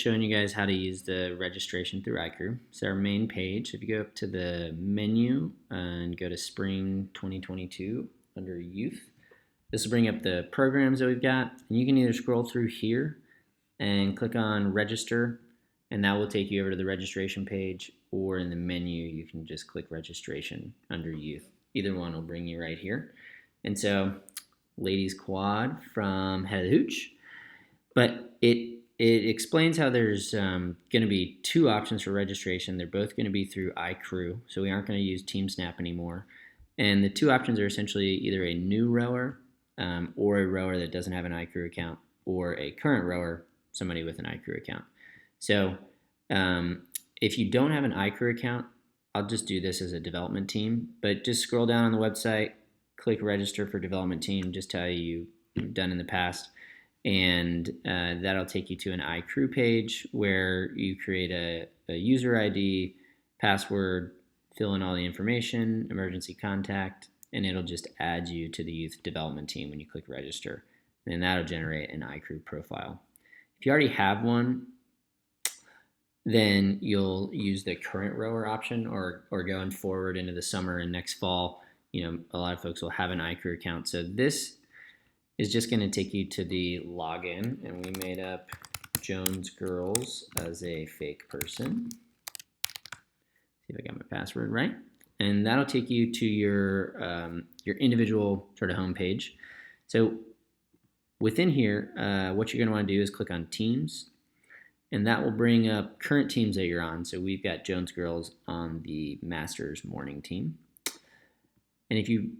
showing you guys how to use the registration through iCrew. So our main page, if you go up to the menu and go to Spring 2022 under Youth, this will bring up the programs that we've got. And you can either scroll through here and click on Register, and that will take you over to the registration page, or in the menu, you can just click Registration under Youth. Either one will bring you right here. And so, Ladies Quad from Head of the Hooch. But it explains how there's going to be two options for registration. They're both going to be through iCrew, so we aren't going to use TeamSnap anymore. And the two options are essentially either a new rower or a rower that doesn't have an iCrew account, or a current rower, somebody with an iCrew account. So if you don't have an iCrew account, I'll just do this as a development team, but just scroll down on the website, click register for development team, just how you've done in the past. And that'll take you to an iCrew page where you create a user ID, password, fill in all the information, emergency contact, and it'll just add you to the youth development team when you click register. And that'll generate an iCrew profile. If you already have one, then you'll use the current rower option, or going forward into the summer and next fall, a lot of folks will have an iCrew account. So this is just going to take you to the login, and we made up Jones Girls as a fake person. See if I got my password right. And that'll take you to your individual sort of homepage. So within here, what you're going to want to do is click on Teams, and that will bring up current teams that you're on. So we've got Jones Girls on the Masters morning team. And if you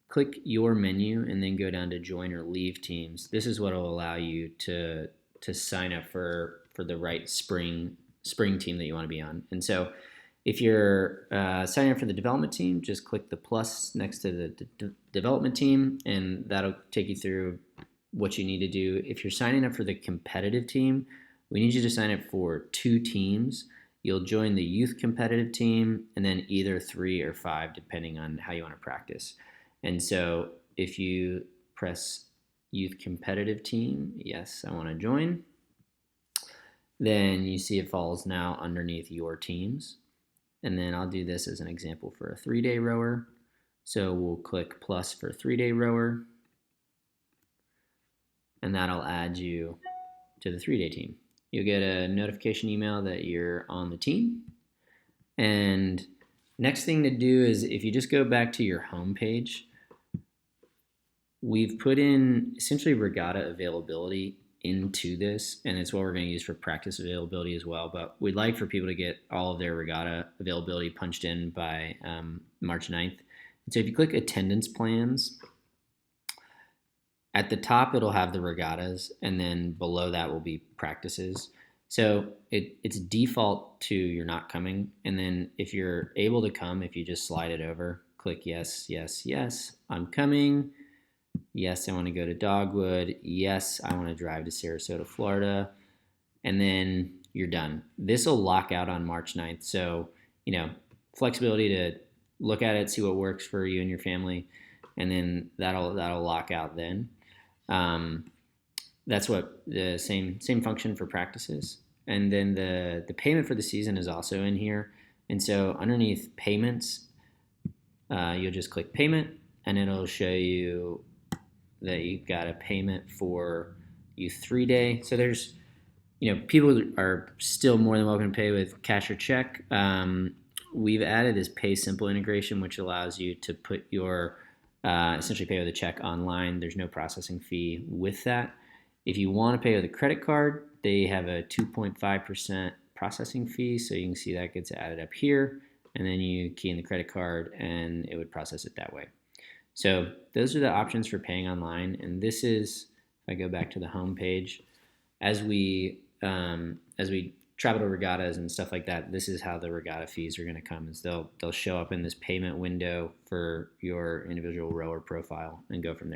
click your menu and then go down to join or leave teams, this is what will allow you to sign up for the right spring team that you want to be on. And so if you're signing up for the development team, just click the plus next to the development team, and that'll take you through what you need to do. If you're signing up for the competitive team, we need you to sign up for 2 teams. You'll join the youth competitive team, and then either 3 or 5, depending on how you want to practice. And so if you press youth competitive team, yes, I want to join, then you see it falls now underneath your teams. And then I'll do this as an example for a 3-day rower. So we'll click plus for 3-day rower, and that'll add you to the 3-day team. You'll get a notification email that you're on the team. And next thing to do is, if you just go back to your home page, we've put in essentially regatta availability into this, and it's what we're going to use for practice availability as well. But we'd like for people to get all of their regatta availability punched in by March 9th. And so if you click attendance plans, at the top it'll have the regattas, and then below that will be practices. So it's default to you're not coming, and then if you're able to come, if you just slide it over, click yes, yes, yes, I'm coming. Yes, I want to go to Dogwood. Yes, I want to drive to Sarasota, Florida. And then you're done. This will lock out on March 9th. So, flexibility to look at it, see what works for you and your family, and then that'll lock out then. That's what the same function for practices. And then the payment for the season is also in here. And so underneath payments, you'll just click payment, and it'll show you that you've got a payment for youth 3-day. So there's, people are still more than welcome to pay with cash or check. We've added this Pay Simple integration, which allows you to put your essentially pay with a check online. There's no processing fee with that. If you want to pay with a credit card, they have a 2.5% processing fee. So you can see that gets added up here, and then you key in the credit card and it would process it that way. So those are the options for paying online. And this is, if I go back to the home page, as we travel to regattas and stuff like that, this is how the regatta fees are going to come. Is they'll show up in this payment window for your individual rower profile and go from there.